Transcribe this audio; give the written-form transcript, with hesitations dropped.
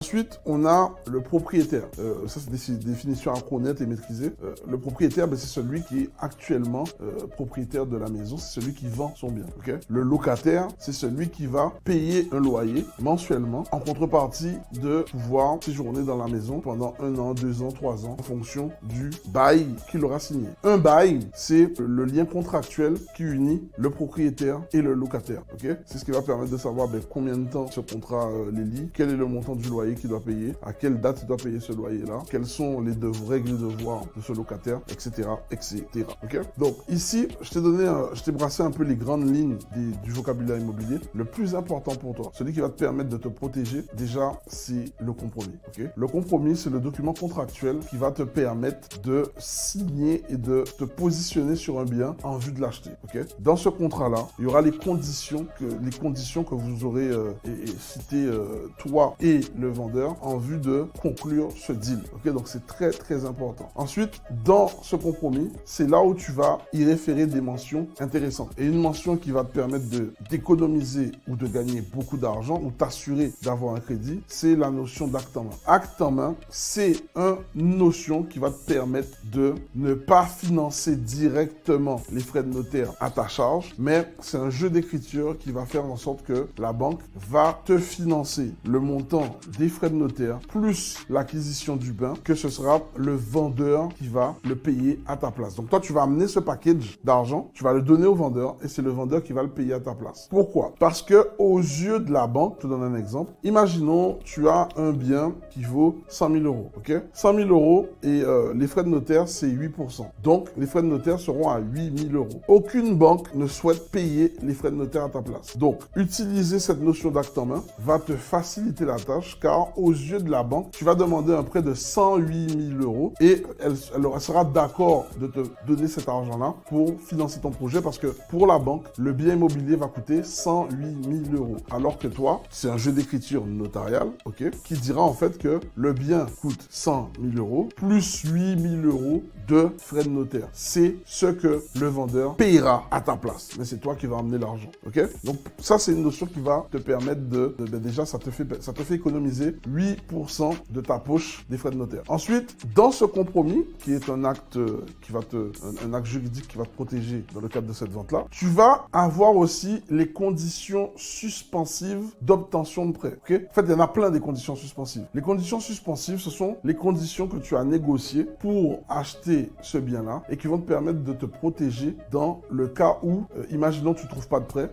Ensuite, on a le propriétaire. Ça, c'est des définitions à connaître et maîtriser. Le propriétaire, c'est celui qui est actuellement propriétaire de la maison. C'est celui qui vend son bien. Okay? Le locataire, c'est celui qui va payer un loyer mensuellement en contrepartie de pouvoir séjourner dans la maison pendant 1 an, 2 ans, 3 ans en fonction du bail qu'il aura signé. Un bail, c'est le lien contractuel qui unit le propriétaire et le locataire. Okay? C'est ce qui va permettre de savoir combien de temps ce contrat les lie, quel est le montant du loyer qu'il doit payer, à quelle date il doit payer ce loyer-là, quelles sont les règles et devoirs de ce locataire, etc. etc. Okay? Donc ici, je t'ai brassé un peu les grandes lignes du vocabulaire immobilier. Le plus important pour toi, celui qui va te permettre de te protéger, déjà, c'est le compromis. Okay? Le compromis, c'est le document contractuel qui va te permettre de signer et de te positionner sur un bien en vue de l'acheter. Okay? Dans ce contrat-là, il y aura les conditions que vous aurez citées, toi et le vendeur, en vue de conclure ce deal. Okay? Donc c'est très très important. Ensuite, dans ce compromis, c'est là où tu vas y référer des mentions intéressantes. Et une mention qui va te permettre d'économiser ou de gagner beaucoup d'argent ou t'assurer d'avoir un crédit, c'est la notion d'acte en main. Acte en main, c'est une notion qui va te permettre de ne pas financer directement les frais de notaire à ta charge, mais c'est un jeu d'écriture qui va faire en sorte que la banque va te financer le montant des frais de notaire plus l'acquisition du bien, que ce sera le vendeur qui va le payer à ta place. Donc toi, tu vas amener ce package d'argent, tu vas le donner au vendeur et c'est le vendeur qui va le payer à ta place. Pourquoi? Parce que aux yeux de la banque, je te donne un exemple, imaginons tu as un bien qui vaut 100 000 euros, ok? 100 000 euros et les frais de notaire, c'est 8%. Donc, les frais de notaire seront à 8 000 euros. Aucune banque ne souhaite payer les frais de notaire à ta place. Donc, utiliser cette notion d'acte en main va te faciliter la tâche car aux yeux de la banque, tu vas demander un prêt de 108 000 euros et elle sera d'accord de te donner cet argent-là pour financer ton projet parce que pour la banque, le bien immobilier va coûter 108 000 euros. Alors que toi, c'est un jeu d'écriture notariale, ok, qui dira en fait que le bien coûte 100 000 euros plus 8 000 euros de frais de notaire. C'est ce que le vendeur payera à ta place. Mais c'est toi qui vas amener l'argent, ok? Donc ça, c'est une notion qui va te permettre déjà, ça te fait économiser 8% de ta poche des frais de notaire. Ensuite, dans ce compromis, qui est un acte un acte juridique qui va te protéger dans le cadre de cette vente-là, tu vas avoir aussi les conditions suspensives d'obtention de prêt, ok? En fait, il y en a plein des conditions suspensives. Les conditions suspensives, ce sont les conditions que tu as négociées pour acheter ce bien-là et qui vont te permettre de te protéger dans le cas où, imaginons, tu ne trouves pas de prêt,